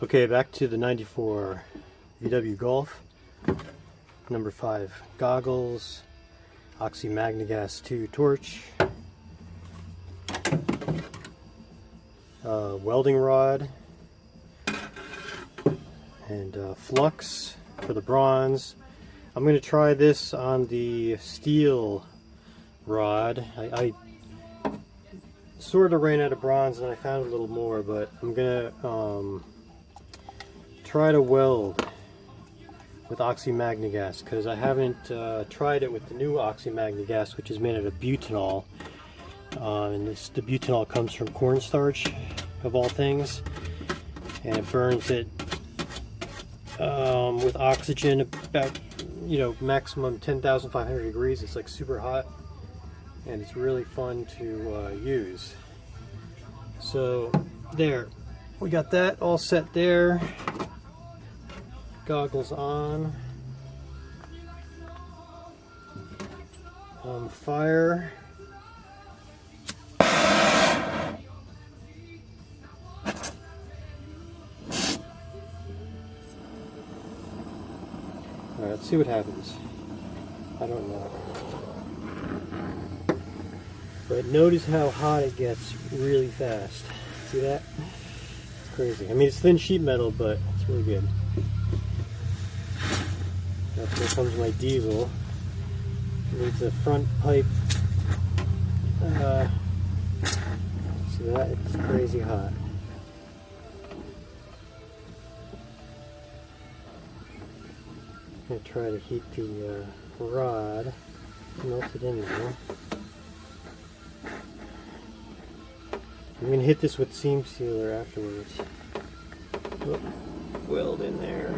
Okay, back to the 94 VW Golf. Number 5 goggles, oxyMagneGas2 torch, welding rod, and flux for the bronze. I'm going to try this on the steel rod. I sort of ran out of bronze and I found a little more, but I'm going to try to weld with oxyMagneGas because I haven't tried it with the new oxyMagneGas, which is made out of butanol. And the butanol comes from cornstarch, of all things, and it burns it with oxygen about, maximum 10,500 degrees. It's like super hot, and it's really fun to use. So there, we got that all set there. Goggles on. Fire. Alright, let's see what happens. I don't know. But notice how hot it gets really fast. See that? It's crazy. I mean, it's thin sheet metal, but it's really good. That's where comes my diesel. It needs a front pipe. See that? It's crazy hot. I'm going to try to heat the rod, melt it in there. I'm going to hit this with seam sealer afterwards. Oh, weld in there.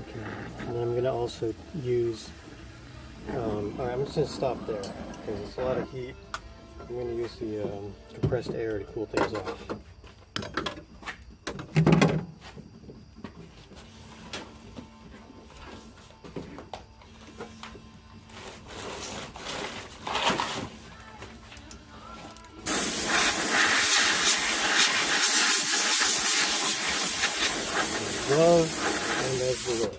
Okay, and then I'm going to also use, alright, I'm just going to stop there because it's a lot of heat. I'm going to use the compressed air to cool things off. Glove and there's the roll.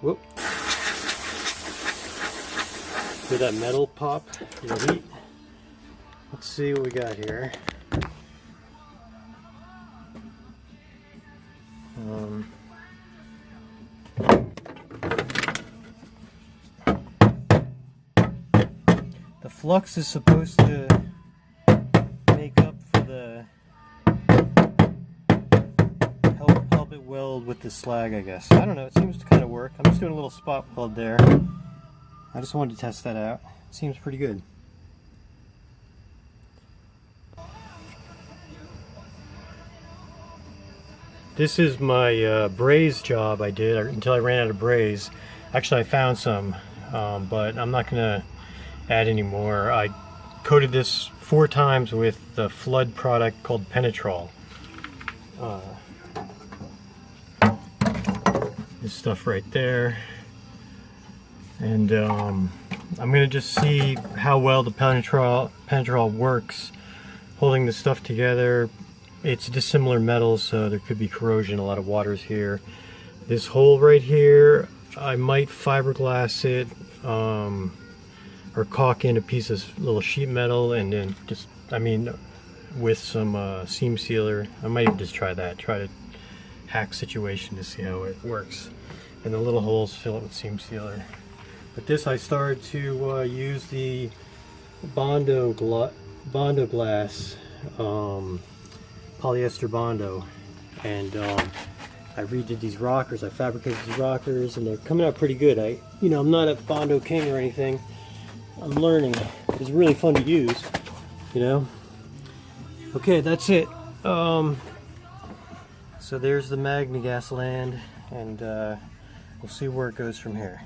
Whoop. Hear that metal pop in the heat? Let's see what we got here. The flux is supposed to make up for the help it weld with the slag, I guess. I don't know, it seems to kind of work. I'm just doing a little spot weld there. I just wanted to test that out. It seems pretty good. This is my braze job I did until I ran out of braze. Actually, I found some, but I'm not going to add any more. I coated this 4 times with the flood product called Penetrol. This stuff right there. And I'm going to just see how well the Penetrol works holding the stuff together. It's dissimilar metals, so there could be corrosion. A lot of water's here. This hole right here, I might fiberglass it or caulk in a piece of little sheet metal, and then just, with some seam sealer. I might even just try that. Try to hack situation to see how it works. And the little holes, fill it with seam sealer. But this, I started to use the Bondo glass. Polyester Bondo, and I redid these rockers. I fabricated these rockers, and they're coming out pretty good. I'm not a Bondo king or anything. I'm learning. It's really fun to use, Okay, that's it. So there's the MagneGas land, and we'll see where it goes from here.